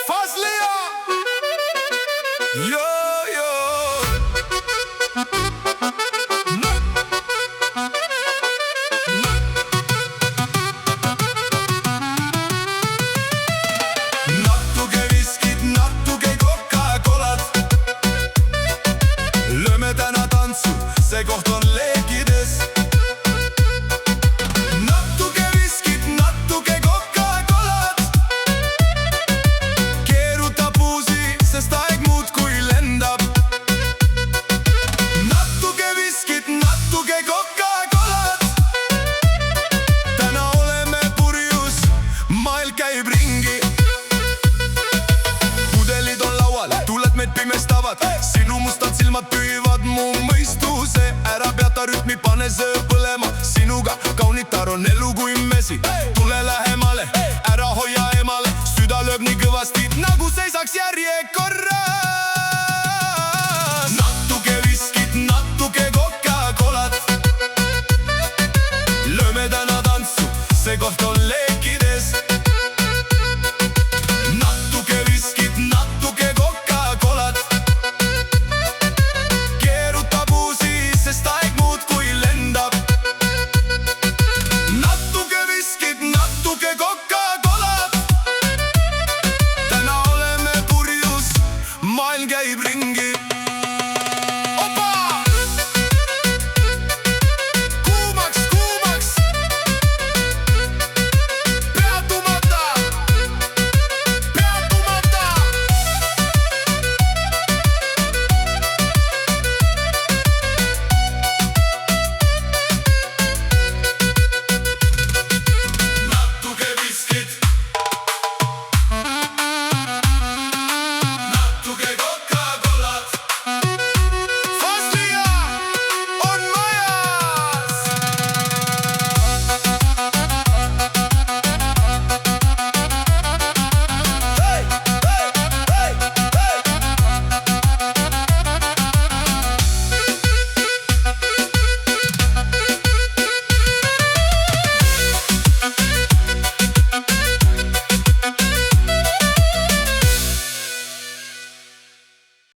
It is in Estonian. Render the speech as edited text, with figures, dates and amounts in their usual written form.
Fazlia! Yo, yo! Natuke viskit, natuke Coca-Colat. Lööme täna tantsu, see koht on leegides. Natuke viskit, natuke Coca-Colat. Keeruta puusi, sest aeg muudkui lendab. Natuke viskit, natuke Coca-Colat. Täna oleme purjus, maailm käib ringi. Pudelid on laual, tuled meid pimestavad. Sinu mustad silmad püüavad mu mõistuse. Ära peata rütmi, pane see põlema. Sinuga kaunitar on elu kui mesi. Tule lähemale, ära hoia emale. Süda lööb nii kõvasti, nagu seisaks järjekorras. Natuke viskit, natuke Coca-Colat. Lööme täna tantsu, see koht on